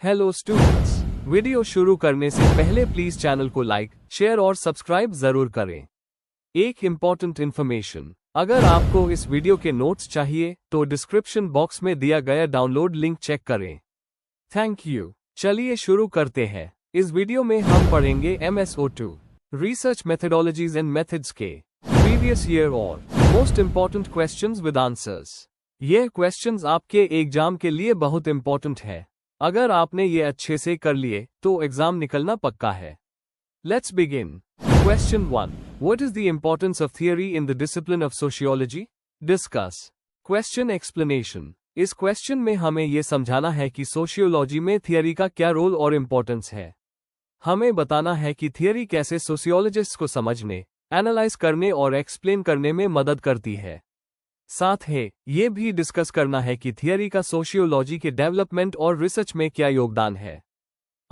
Hello students, video शुरू करने से पहले प्लीज चैनल को लाइक, शेयर और सब्सक्राइब जरूर करें। एक इम्पॉर्टेंट इन्फॉर्मेशन, अगर आपको इस वीडियो के नोट्स चाहिए तो डिस्क्रिप्शन बॉक्स में दिया गया डाउनलोड लिंक चेक करें। Thank you. चलिए शुरू करते हैं। इस वीडियो में हम पढ़ेंगे MSO2 research methodologies and methods के प्रीवियस ईयर और most important questions with answers. ये क्वेश्चंस आपके एग्जाम के लिए बहुत इम्पॉर्टेंट है। अगर आपने ये अच्छे से कर लिए तो एग्जाम निकलना पक्का है। Let's begin. Question 1, what is the importance of theory in the discipline of sociology? Discuss. Question explanation. इस क्वेश्चन में हमें यह समझाना है कि सोशियोलॉजी में थियरी का क्या रोल और इम्पोर्टेंस है। हमें बताना है कि थियरी कैसे सोशियोलॉजिस्ट को समझने, एनालाइज करने और एक्सप्लेन करने में मदद करती है। साथ ही ये भी डिस्कस करना है कि थियरी का सोशियोलॉजी के डेवलपमेंट और रिसर्च में क्या योगदान है।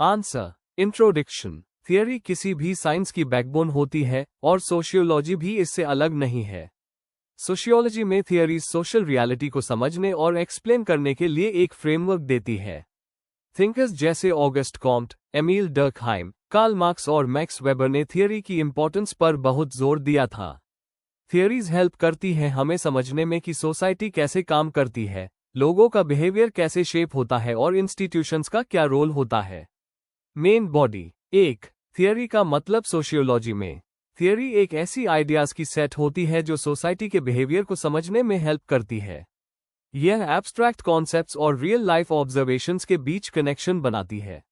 आंसर। इंट्रोडक्शन। थियरी किसी भी साइंस की बैकबोन होती है और सोशियोलॉजी भी इससे अलग नहीं है। सोशियोलॉजी में थियरी सोशल रियलिटी को समझने और एक्सप्लेन करने के लिए एक फ्रेमवर्क देती है। थिंकर्स जैसे August Comte, Emile Durkheim, Karl Marx और मैक्स वेबर ने थियरी की इंपॉर्टेंस पर बहुत जोर दिया था। थियरीज हेल्प करती हैं हमें समझने में कि सोसाइटी कैसे काम करती है, लोगों का बिहेवियर कैसे शेप होता है और इंस्टीट्यूशंस का क्या रोल होता है। Main body. 1. थियरी का मतलब सोशियोलॉजी में थियरी एक ऐसी आइडियाज की सेट होती है जो सोसाइटी के बिहेवियर को समझने में हेल्प करती है। यह एब्स्ट्रैक्ट कॉन्सेप्ट्स और रियल लाइफ ऑब्जर्वेशंस के बीच कनेक्शन बनाती है।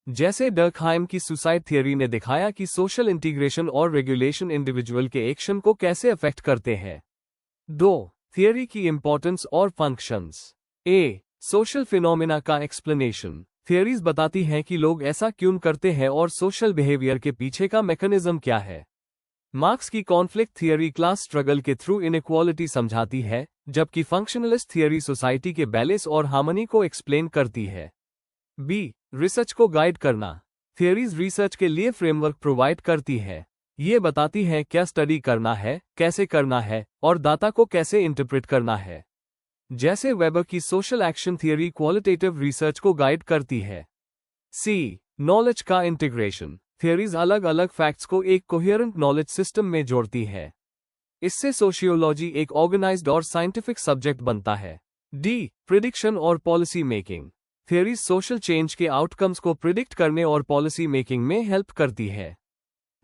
जैसे डर्कहाइम की सुसाइड थियरी ने दिखाया कि सोशल इंटीग्रेशन और रेगुलेशन इंडिविजुअल के एक्शन को कैसे अफेक्ट करते हैं। 2. थियरी की इंपॉर्टेंस और फंक्शंस। ए. सोशल फिनोमिना का एक्सप्लेनेशन। थियरीज बताती हैं कि लोग ऐसा क्यों करते हैं और सोशल बिहेवियर के पीछे का मैकेनिज्म क्या है। मार्क्स की कॉन्फ्लिक्ट थियरी क्लास स्ट्रगल के थ्रू इनइक्वालिटी समझाती है, जबकि फंक्शनलिस्ट थियरी सोसाइटी के बैलेंस और हार्मनी को एक्सप्लेन करती है। बी. रिसर्च को गाइड करना। थियरीज रिसर्च के लिए फ्रेमवर्क प्रोवाइड करती है। ये बताती हैं क्या स्टडी करना है, कैसे करना है और डाटा को कैसे इंटरप्रेट करना है। जैसे वेबर की social action theory qualitative research को गाइड करती है। सी. नॉलेज का इंटीग्रेशन। थियरीज अलग अलग फैक्ट्स को एक कोहेरेंट नॉलेज सिस्टम में जोड़ती है। इससे सोशियोलॉजी एक ऑर्गेनाइज्ड और साइंटिफिक सब्जेक्ट बनता है। डी. प्रिडिक्शन और policy making. Theories social change के आउटकम्स को प्रिडिक्ट करने और पॉलिसी मेकिंग में हेल्प करती है।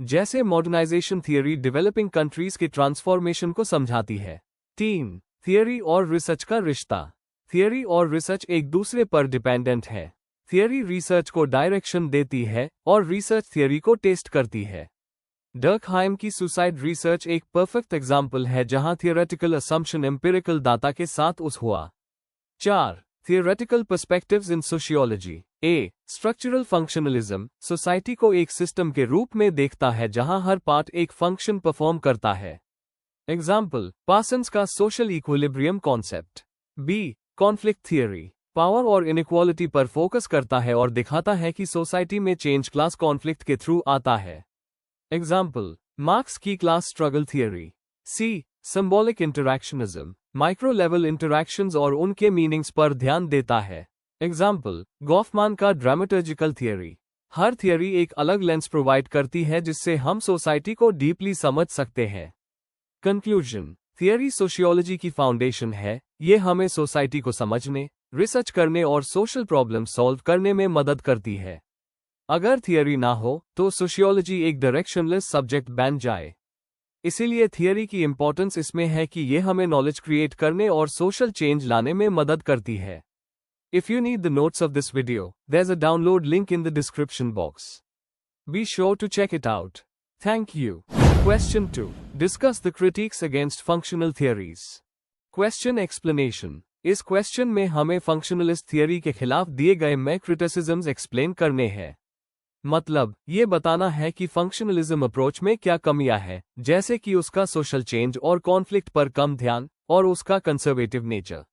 जैसे मॉडर्नाइजेशन थियरी डेवलपिंग कंट्रीज के ट्रांसफॉर्मेशन को समझाती है। 3. थियरी और रिसर्च का रिश्ता। थियरी और रिसर्च एक दूसरे पर डिपेंडेंट है। थियरी रिसर्च को डायरेक्शन देती है और रिसर्च थियरी को टेस्ट करती है। डर्कहाइम की सुसाइड रिसर्च एक परफेक्ट एग्जाम्पल है जहां थियोरेटिकल असम्पशन एम्पिरिकल डाटा के साथ उस हुआ। 4. Theoretical perspectives in sociology. A. Structural functionalism society को एक सिस्टम के रूप में देखता है जहां हर पार्ट एक फंक्शन परफॉर्म करता है। एग्जाम्पल, पार्सन्स का social equilibrium concept. B. Conflict theory power और इनइक्वालिटी पर फोकस करता है और दिखाता है कि सोसाइटी में चेंज क्लास कॉन्फ्लिक्ट के थ्रू आता है। एग्जाम्पल, मार्क्स की class struggle theory. C. Symbolic interactionism micro level interactions और उनके मीनिंग्स पर ध्यान देता है। एग्जाम्पल, गॉफमान का ड्रामेटर्जिकल थियरी। हर थियरी एक अलग लेंस प्रोवाइड करती है जिससे हम सोसाइटी को डीपली समझ सकते हैं। कंक्लूजन। थियरी सोशियोलॉजी की फाउंडेशन है। ये हमें सोसाइटी को समझने, रिसर्च करने और सोशल प्रॉब्लम सॉल्व करने में मदद करती है। अगर थियरी ना हो तो सोशियोलॉजी एक डायरेक्शनलेस सब्जेक्ट बन जाए। इसीलिए थियरी की इंपॉर्टेंस इसमें है कि ये हमें नॉलेज क्रिएट करने और सोशल चेंज लाने में मदद करती है। If you need the notes of this video, there is a download link in the description box. Be sure to check it out. Thank you. Question 2, discuss the critics against functional theories. Question explanation. इस question में हमें functionalist theory के खिलाफ दिए गए में criticisms explain करने हैं। मतलब, ये बताना है कि फंक्शनलिज्म अप्रोच में क्या कमियां हैं, जैसे कि उसका सोशल चेंज और कॉन्फ्लिक्ट पर कम ध्यान और उसका conservative nature.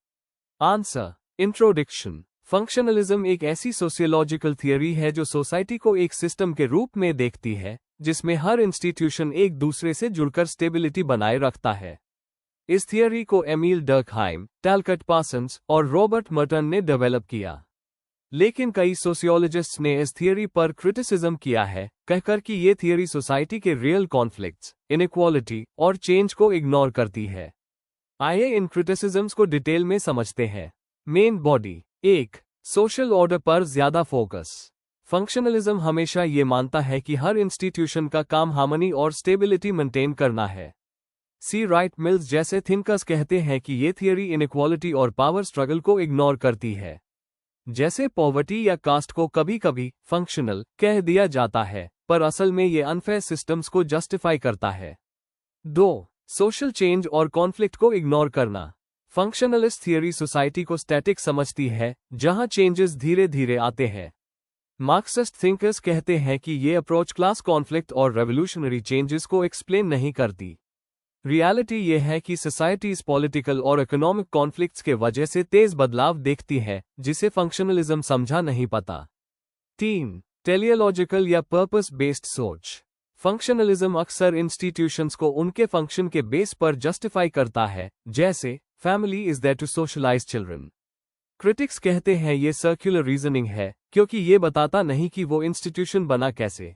Answer. Introduction. Functionalism एक ऐसी सोशियोलॉजिकल थियरी है जो सोसाइटी को एक सिस्टम के रूप में देखती है, जिसमें हर इंस्टीट्यूशन एक दूसरे से जुड़कर स्टेबिलिटी बनाए रखता है। इस थियरी को एमिल डर्कहाइम, टैलकट पार्सन्स और रॉबर्ट मर्टन ने डेवलप किया। लेकिन कई सोशियोलॉजिस्ट्स ने इस थियरी पर क्रिटिसिज्म किया है, कहकर कि ये थियरी सोसाइटी के रियल कॉन्फ्लिक्ट्स, इनइक्वालिटी और चेंज को इग्नोर करती है। आइए इन क्रिटिसिज्म्स को डिटेल में समझते हैं। Main body. 1. सोशल ऑर्डर पर ज्यादा फोकस। फंक्शनलिज्म हमेशा ये मानता है कि हर इंस्टीट्यूशन का काम हार्मनी और स्टेबिलिटी मेंटेन करना है। सी राइट मिल्स जैसे थिंकर्स कहते हैं कि ये थियरी इनइक्वालिटी और पावर स्ट्रगल को इग्नोर करती है। जैसे पॉवर्टी या कास्ट को कभी कभी फंक्शनल कह दिया जाता है, पर असल में ये अनफेयर सिस्टम्स को जस्टिफाई करता है। 2. सोशल चेंज और कॉन्फ्लिक्ट को इग्नोर करना। फंक्शनलिस्ट थियरी सोसाइटी को स्टैटिक समझती है, जहां चेंजेस धीरे धीरे आते हैं। मार्क्सिस्ट थिंकर्स कहते हैं कि ये अप्रोच क्लास कॉन्फ्लिक्ट और रेवोल्यूशनरी चेंजेस को एक्सप्लेन नहीं करती। रियलिटी ये है कि सोसाइटीज पॉलिटिकल और इकोनॉमिक कॉन्फ्लिक्ट्स के वजह से तेज बदलाव देखती है, जिसे फंक्शनलिज्म समझा नहीं पाता। 3. टेलियोलॉजिकल या पर्पस बेस्ड सोच। फंक्शनलिज्म अक्सर इंस्टीट्यूशंस को उनके फंक्शन के बेस पर जस्टिफाई करता है, जैसे family is there to socialise children. Critics कहते हैं ये सर्कुलर रीजनिंग है, क्योंकि ये बताता नहीं कि वो इंस्टीट्यूशन बना कैसे।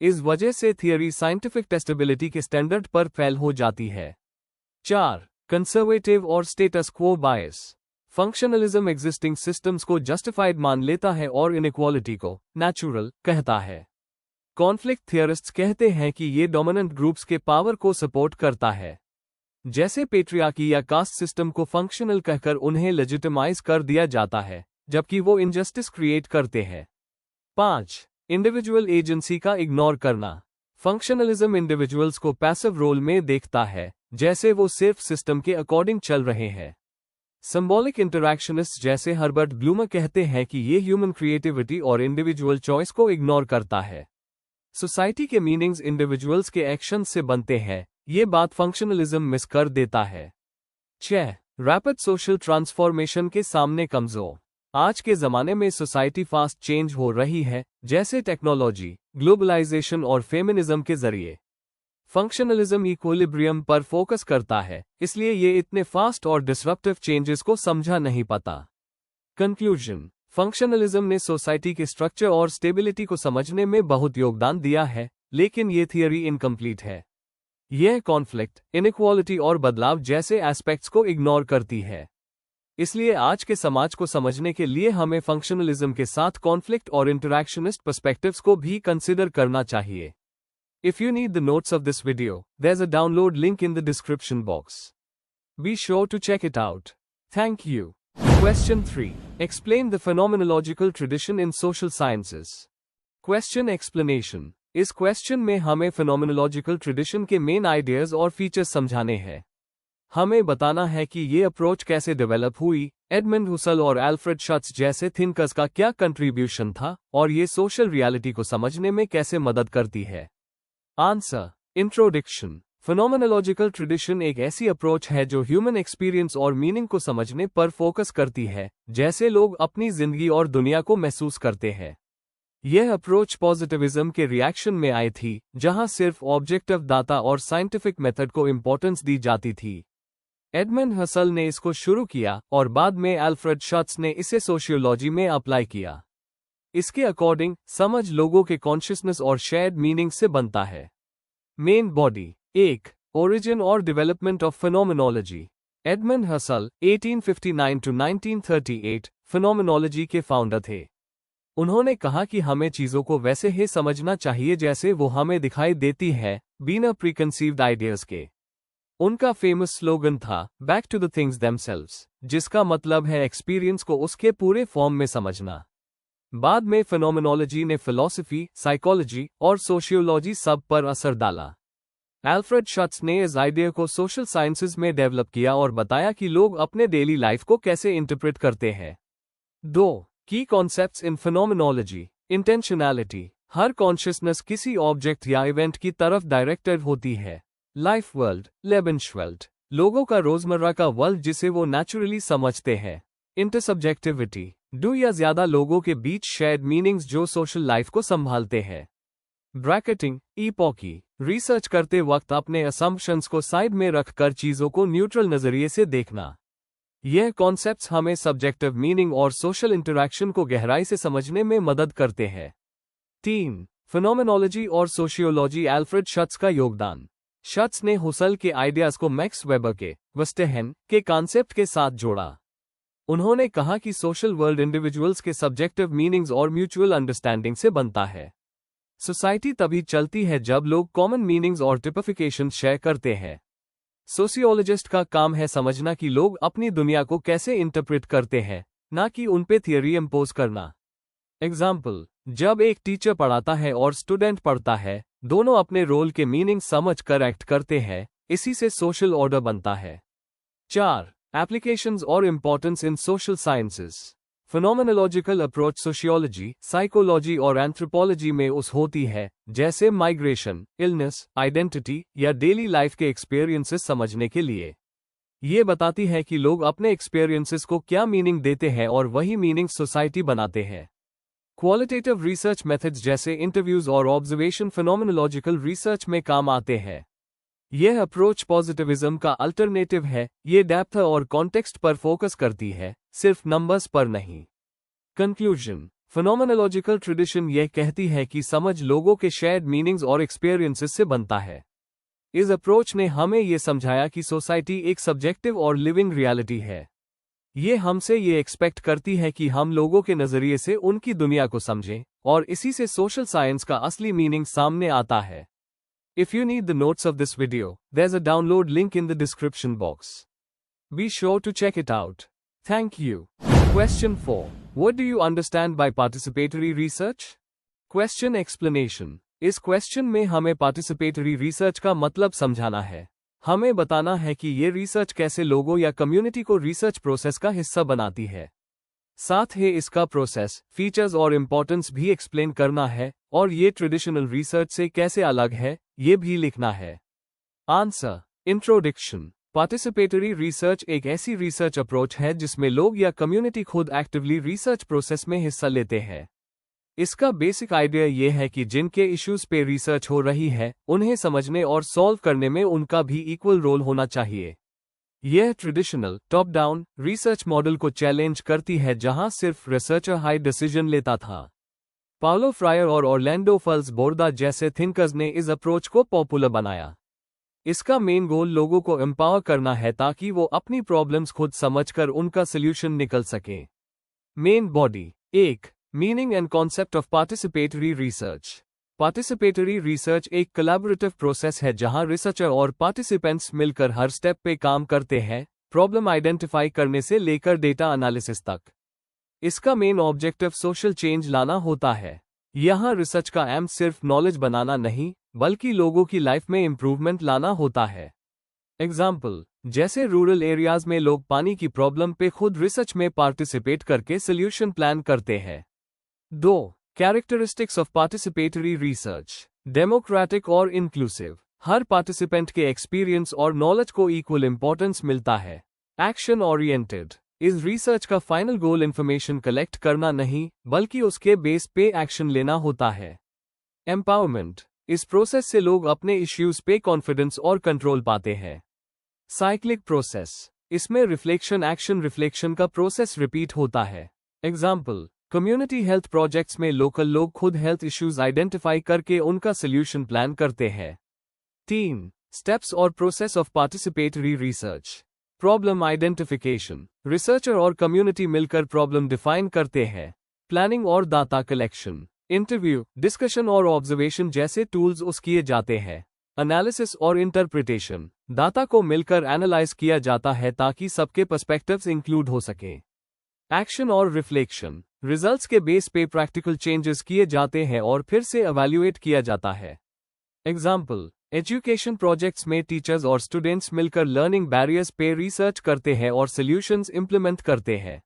इस वजह से थियरी साइंटिफिक टेस्टेबिलिटी के स्टैंडर्ड पर फेल हो जाती है। 4. कंजर्वेटिव और स्टेटस क्वो बायस। फंक्शनलिज्म एग्जिस्टिंग सिस्टम्स को जस्टिफाइड मान लेता है और इनइक्वालिटी को नेचुरल कहता है। कॉन्फ्लिक्ट थियरिस्ट्स कहते हैं कि ये डोमिनेंट ग्रुप्स के पावर को सपोर्ट करता है, जैसे पेट्रियार्की या कास्ट सिस्टम को फंक्शनल कहकर उन्हें लेजिटिमाइज कर दिया जाता है, जबकि वो इनजस्टिस क्रिएट करते हैं। 5. इंडिविजुअल एजेंसी का इग्नोर करना। फंक्शनलिज्म इंडिविजुअल्स को पैसिव रोल में देखता है, जैसे वो सिर्फ सिस्टम के अकॉर्डिंग चल रहे हैं। सिंबॉलिक इंटरैक्शनिस्ट जैसे हर्बर्ट ब्लूमर कहते हैं कि ये ह्यूमन क्रिएटिविटी और इंडिविजुअल चॉइस को इग्नोर करता है। सोसाइटी के मीनिंग्स इंडिविजुअल्स के एक्शंस से बनते हैं, ये बात फंक्शनलिज्म मिस कर देता है। 6. रैपिड सोशल ट्रांसफॉर्मेशन के सामने कमजोर। आज के जमाने में सोसाइटी फास्ट चेंज हो रही है, जैसे टेक्नोलॉजी, ग्लोबलाइजेशन और फेमिनिज्म के जरिए। फंक्शनलिज्म इक्विलिब्रियम पर फोकस करता है, इसलिए ये इतने फास्ट और डिसरप्टिव चेंजेस को समझा नहीं पाता। कंक्लूजन। फंक्शनलिज्म ने सोसाइटी के स्ट्रक्चर और स्टेबिलिटी को समझने में बहुत योगदान दिया है, लेकिन ये थियरी इनकम्प्लीट है। यह कॉन्फ्लिक्ट, इनइक्वालिटी और बदलाव जैसे एस्पेक्ट्स को इग्नोर करती है। इसलिए आज के समाज को समझने के लिए हमें फंक्शनलिज्म के साथ कॉन्फ्लिक्ट और इंटरैक्शनिस्ट पर्सपेक्टिव्स को भी कंसिडर करना चाहिए। If you need the notes of this video, there's a download link in the description box. Be sure to check it out. Thank you. Question 3. Explain the phenomenological tradition in social sciences. Question explanation. इस question में हमें phenomenological tradition के main ideas और features समझाने हैं। हमें बताना है कि ये अप्रोच कैसे डेवलप हुई, एडमंड हुसल और एल्फ्रेड शट्स जैसे थिंकर्स का क्या कंट्रीब्यूशन था, और ये सोशल रियलिटी को समझने में कैसे मदद करती है। आंसर। इंट्रोडक्शन। फेनोमेनोलॉजिकल ट्रेडिशन एक ऐसी अप्रोच है जो ह्यूमन एक्सपीरियंस और मीनिंग को समझने पर फोकस करती है, जैसे लोग अपनी जिंदगी और दुनिया को महसूस करते हैं। यह अप्रोच पॉजिटिविज्म के रिएक्शन में आई थी, जहां सिर्फ ऑब्जेक्टिव डाटा और साइंटिफिक मेथड को इंपॉर्टेंस दी जाती थी। एडमंड हसल ने इसको शुरू किया और बाद में एल्फ्रेड शट्स ने इसे सोशियोलॉजी में अप्लाई किया। इसके अकॉर्डिंग समझ लोगों के कॉन्शियसनेस और शेयर्ड मीनिंग से बनता है। Main body. 1. ओरिजिन और development of phenomenology. Edmund hustle 1859 to 1938 phenomenology के फाउंडर थे। उन्होंने कहा कि हमें चीजों को वैसे ही समझना चाहिए जैसे वो हमें दिखाई देती है, बिना प्रीकंसीव्ड आइडियाज के। उनका फेमस स्लोगन था, back to the things themselves, जिसका मतलब है एक्सपीरियंस को उसके पूरे फॉर्म में समझना। बाद में फेनोमेनोलॉजी ने फिलॉसफी, साइकोलॉजी और सोशियोलॉजी सब पर असर डाला। एल्फ्रेड शट्स ने इस आइडिया को सोशल साइंसेज में डेवलप किया और बताया कि लोग अपने डेली लाइफ को कैसे इंटरप्रेट करते हैं। 2. Key concepts in phenomenology. Intentionality. हर कॉन्शियसनेस किसी ऑब्जेक्ट या इवेंट की तरफ डायरेक्टेड होती है। लाइफ वर्ल्ड, लेबेनशवेल्ट, लोगों का रोजमर्रा का वर्ल्ड जिसे वो नेचुरली समझते हैं। इंटरसब्जेक्टिविटी, दो या ज्यादा लोगों के बीच शेयर्ड मीनिंग्स जो सोशल लाइफ को संभालते हैं। ब्रैकेटिंग, ईपॉकी, रिसर्च करते वक्त अपने असम्पशंस को साइड में रखकर चीजों को न्यूट्रल नजरिए से देखना। यह कॉन्सेप्ट्स हमें सब्जेक्टिव मीनिंग और सोशल इंटरैक्शन को गहराई से समझने में मदद करते हैं। 3. फिनोमेनोलॉजी और सोशियोलॉजी। एल्फ्रेड शट्स का योगदान। शट्स ने हुसल के आइडियाज को मैक्स वेबर के वर्स्टेहेन के कॉन्सेप्ट के साथ जोड़ा। उन्होंने कहा कि सोशल वर्ल्ड इंडिविजुअल्स के सब्जेक्टिव मीनिंग्स और म्यूचुअल अंडरस्टैंडिंग से बनता है। सोसाइटी तभी चलती है जब लोग कॉमन मीनिंग्स और टिपिफिकेशन शेयर करते हैं। सोशियोलॉजिस्ट का काम है समझना कि लोग अपनी दुनिया को कैसे इंटरप्रेट करते हैं, ना कि उन पे थियरी इम्पोज करना। एग्जाम्पल, जब एक टीचर पढ़ाता है और स्टूडेंट पढ़ता है, दोनों अपने रोल के मीनिंग समझ कर एक्ट करते हैं, इसी से सोशल ऑर्डर बनता है। 4. एप्लीकेशंस और importance in social sciences. Phenomenological approach sociology, psychology और एंथ्रोपोलॉजी में उस होती है, जैसे माइग्रेशन, इलनेस, आइडेंटिटी या डेली लाइफ के एक्सपीरियंसेस समझने के लिए। ये बताती है कि लोग अपने एक्सपीरियंसेस को क्या मीनिंग देते हैं और वही मीनिंग सोसाइटी बनाते हैं। क्वालिटेटिव रिसर्च मेथड्स जैसे इंटरव्यूज और ऑब्जर्वेशन फिनोमेनोलॉजिकल रिसर्च में काम आते हैं। यह अप्रोच पॉजिटिविज्म का अल्टरनेटिव है। ये डेप्थ और कॉन्टेक्स्ट पर फोकस करती है, सिर्फ नंबर्स पर नहीं। कंक्लूजन, फिनोमेनोलॉजिकल ट्रेडिशन यह कहती है कि समझ लोगों के शेयर्ड मीनिंग्स और एक्सपीरियंसेस से बनता है। इस अप्रोच ने हमें यह समझाया कि सोसाइटी एक सब्जेक्टिव और लिविंग रियलिटी है। ये हमसे ये एक्सपेक्ट करती है कि हम लोगों के नजरिए से उनकी दुनिया को समझें, और इसी से सोशल साइंस का असली मीनिंग सामने आता है। If you need the notes of this video, there's a download link in the description box. Be sure to check it out. Thank you. Question 4. What do you understand by participatory research? Question explanation. इस question में हमें participatory research का मतलब समझाना है। हमें बताना है कि ये रिसर्च कैसे लोगों या कम्युनिटी को रिसर्च प्रोसेस का हिस्सा बनाती है। साथ ही इसका प्रोसेस, फीचर्स और इम्पोर्टेंस भी एक्सप्लेन करना है, और ये ट्रेडिशनल रिसर्च से कैसे अलग है, ये भी लिखना है। आंसर। इंट्रोडक्शन। पार्टिसिपेटरी रिसर्च एक ऐसी रिसर्च अप्रोच है जिसमें लोग या कम्युनिटी खुद एक्टिवली रिसर्च प्रोसेस में हिस्सा लेते हैं। इसका बेसिक आइडिया ये है कि जिनके इश्यूज पे रिसर्च हो रही है, उन्हें समझने और सॉल्व करने में उनका भी इक्वल रोल होना चाहिए। यह traditional top down research model को चैलेंज करती है, जहां सिर्फ रिसर्चर हाई डिसीजन लेता था। पाउलो फ्रायर और ऑरलैंडो फल्स बोर्दा जैसे थिंकर्स ने इस अप्रोच को पॉपुलर बनाया। इसका मेन गोल लोगों को एम्पावर करना है ताकि वो अपनी प्रॉब्लम्स खुद समझकर उनका सोल्यूशन निकल सके। Main body. 1. Meaning and concept of participatory research. Participatory research एक कोलैबोरेटिव प्रोसेस है जहां रिसर्चर और पार्टिसिपेंट्स मिलकर हर स्टेप पे काम करते हैं, प्रॉब्लम आइडेंटिफाई करने से लेकर डेटा एनालिसिस तक। इसका मेन ऑब्जेक्टिव सोशल चेंज लाना होता है। यहां रिसर्च का एम सिर्फ नॉलेज बनाना नहीं, बल्कि लोगों की लाइफ में इंप्रूवमेंट लाना होता है। एग्जाम्पल, जैसे रूरल एरियाज में लोग पानी की प्रॉब्लम पे खुद रिसर्च में पार्टिसिपेट करके सोल्यूशन प्लान करते हैं। 2. Characteristics of participatory research. Democratic और इंक्लूसिव। हर पार्टिसिपेंट के एक्सपीरियंस और नॉलेज को इक्वल इंपॉर्टेंस मिलता है। Action oriented. इस रिसर्च का फाइनल गोल इंफॉर्मेशन कलेक्ट करना नहीं, बल्कि उसके बेस पे एक्शन लेना होता है। एम्पावरमेंट। इस प्रोसेस से लोग अपने इश्यूज पे कॉन्फिडेंस और कंट्रोल पाते हैं। Cyclic process. इसमें रिफ्लेक्शन एक्शन रिफ्लेक्शन का प्रोसेस रिपीट होता है। एग्जाम्पल, कम्युनिटी हेल्थ प्रोजेक्ट्स में लोकल लोग खुद हेल्थ इश्यूज आइडेंटिफाई करके उनका सोल्यूशन प्लान करते हैं। 3. स्टेप्स और process of participatory research. Problem identification. Researcher और कम्युनिटी मिलकर प्रॉब्लम डिफाइन करते हैं। प्लानिंग और डाटा कलेक्शन। इंटरव्यू, डिस्कशन और ऑब्जर्वेशन जैसे टूल्स उस किए जाते हैं। एनालिसिस और इंटरप्रिटेशन। डाटा को मिलकर एनालाइज किया जाता है ताकि सबके पर्सपेक्टिव्स इंक्लूड हो सके। एक्शन और रिफ्लेक्शन। रिजल्ट्स के बेस पे प्रैक्टिकल चेंजेस किए जाते हैं और फिर से एवैल्यूएट किया जाता है। एग्जाम्पल, एजुकेशन प्रोजेक्ट्स में टीचर्स और स्टूडेंट्स मिलकर लर्निंग बैरियर्स पे रिसर्च करते हैं और सॉल्यूशंस इंप्लीमेंट करते हैं।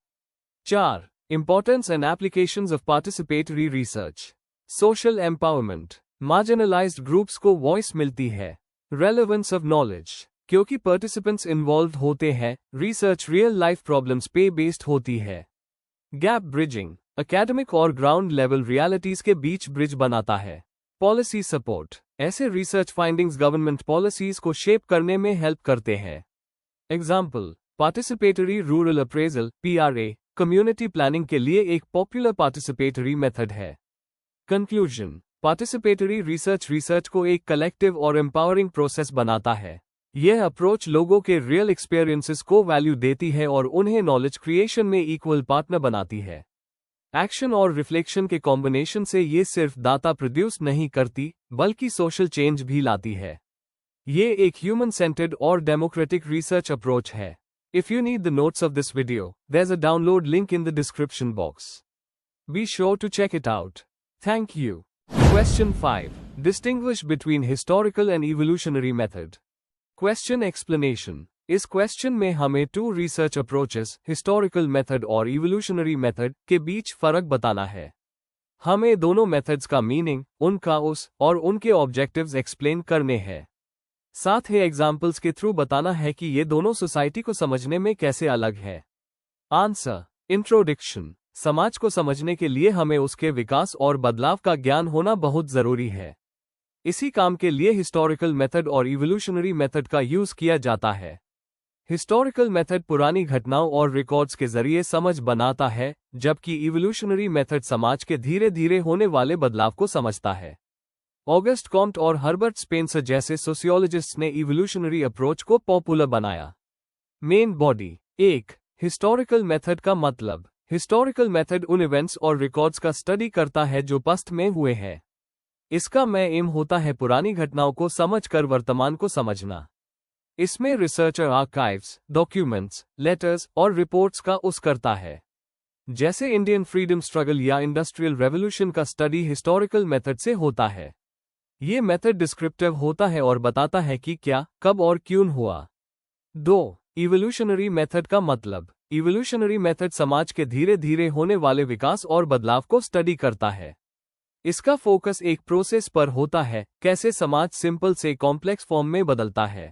4. Importance and applications of participatory research. Social empowerment. Marginalised groups को वॉइस मिलती है। Relevance of knowledge. क्योंकि पार्टिसिपेंट्स इन्वॉल्व होते हैं, रिसर्च रियल लाइफ प्रॉब्लम्स पे बेस्ड होती है। Gap bridging. एकेडमिक और ग्राउंड लेवल रियलिटीज के बीच ब्रिज बनाता है। Policy support. ऐसे रिसर्च फाइंडिंग्स गवर्नमेंट पॉलिसीज को शेप करने में हेल्प करते हैं। Example, participatory rural appraisal (PRA) community planning के लिए एक पॉपुलर पार्टिसिपेटरी मेथड है। कंक्लूजन: पार्टिसिपेटरी रिसर्च को एक कलेक्टिव और एम्पावरिंग प्रोसेस बनाता है। यह अप्रोच लोगों के रियल एक्सपीरियंसेस को वैल्यू देती है और उन्हें नॉलेज क्रिएशन में इक्वल पार्टनर बनाती है। एक्शन और रिफ्लेक्शन के कॉम्बिनेशन से ये सिर्फ डाटा प्रोड्यूस नहीं करती, बल्कि सोशल चेंज भी लाती है। ये एक ह्यूमन सेंटर्ड और डेमोक्रेटिक रिसर्च अप्रोच है। If you need the notes of this video, there's a download link in the description box. Be sure to check it out. Thank you. Question 5. Distinguish between historical and evolutionary method. Question explanation. इस question में हमें 2 research approaches, historical method और evolutionary method के बीच फर्क बताना है। हमें दोनों मेथड्स का मीनिंग, उनका उस और उनके ऑब्जेक्टिव्स एक्सप्लेन करने हैं। साथ ही एग्जाम्पल्स के थ्रू बताना है कि ये दोनों सोसाइटी को समझने में कैसे अलग है। Answer: introduction. समाज को समझने के लिए हमें उसके विकास और बदलाव का ज्ञान होना बहुत जरूरी है। इसी काम के लिए हिस्टोरिकल मेथड और इवोल्यूशनरी मेथड का यूज किया जाता है। हिस्टोरिकल मेथड पुरानी घटनाओं और रिकॉर्ड्स के जरिए समझ बनाता है, जबकि इवोल्यूशनरी मेथड समाज के धीरे धीरे होने वाले बदलाव को समझता है। ऑगस्ट कॉम्ट और हर्बर्ट स्पेंसर जैसे सोशियोलॉजिस्ट्स ने इवोल्यूशनरी अप्रोच को पॉपुलर बनाया। Main body. 1. हिस्टोरिकल मेथड का मतलब: हिस्टोरिकल मेथड उन इवेंट्स और रिकॉर्ड्स का स्टडी करता है जो पास्ट में हुए हैं। इसका एम होता है पुरानी घटनाओं को समझकर वर्तमान को समझना। इसमें रिसर्चर आर्काइव्स, डॉक्यूमेंट्स, लेटर्स और रिपोर्ट्स का उस करता है। जैसे इंडियन फ्रीडम स्ट्रगल या इंडस्ट्रियल रेवोल्यूशन का स्टडी हिस्टोरिकल मेथड से होता है। ये मेथड डिस्क्रिप्टिव होता है और बताता है कि क्या, कब और क्यों हुआ। 2. इवोल्यूशनरी मेथड का मतलब: इवोल्यूशनरी मेथड समाज के धीरे धीरे होने वाले विकास और बदलाव को स्टडी करता है। इसका फोकस एक प्रोसेस पर होता है, कैसे समाज सिंपल से कॉम्प्लेक्स फॉर्म में बदलता है।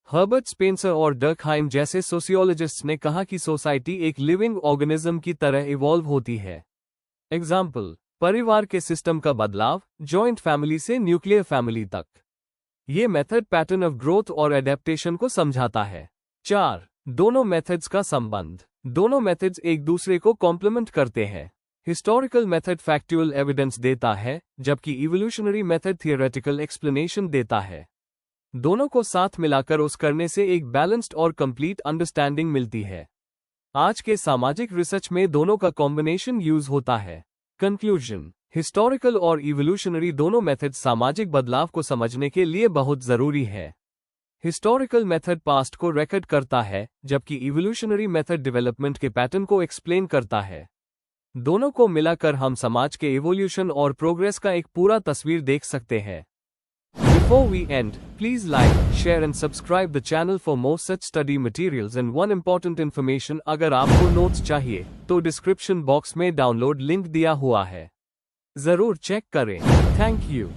हर्बर्ट स्पेंसर और डर्कहाइम जैसे सोशियोलॉजिस्ट्स ने कहा कि सोसाइटी एक लिविंग ऑर्गेनिज्म की तरह इवॉल्व होती है। एग्जाम्पल: परिवार के सिस्टम का बदलाव, जॉइंट फैमिली से न्यूक्लियर फैमिली तक। ये मेथड पैटर्न ऑफ ग्रोथ और एडेप्टेशन को समझाता है। 4. दोनों मेथड्स का संबंध: दोनों मेथड्स एक दूसरे को कॉम्प्लीमेंट करते हैं। हिस्टोरिकल मेथड फैक्चुअल एविडेंस देता है, जबकि इवोल्यूशनरी मेथड थियोरेटिकल एक्सप्लेनेशन देता है। दोनों को साथ मिलाकर उस करने से एक बैलेंस्ड और कंप्लीट अंडरस्टैंडिंग मिलती है। आज के सामाजिक रिसर्च में दोनों का कॉम्बिनेशन यूज होता है। कंक्लूजन: हिस्टोरिकल और इवोल्यूशनरी दोनों मेथड सामाजिक बदलाव को समझने के लिए बहुत जरूरी है। हिस्टोरिकल मेथड पास्ट को रिकॉर्ड करता है, जबकि इवोल्यूशनरी मेथड डेवलपमेंट के पैटर्न को एक्सप्लेन करता है। दोनों को मिलाकर हम समाज के इवोल्यूशन और प्रोग्रेस का एक पूरा तस्वीर देख सकते हैं। Before we end, please like, share and subscribe the channel for more such study materials and one important information अगर आपको नोट्स चाहिए, तो डिस्क्रिप्शन बॉक्स में डाउनलोड लिंक दिया हुआ है। जरूर चेक करें। Thank you.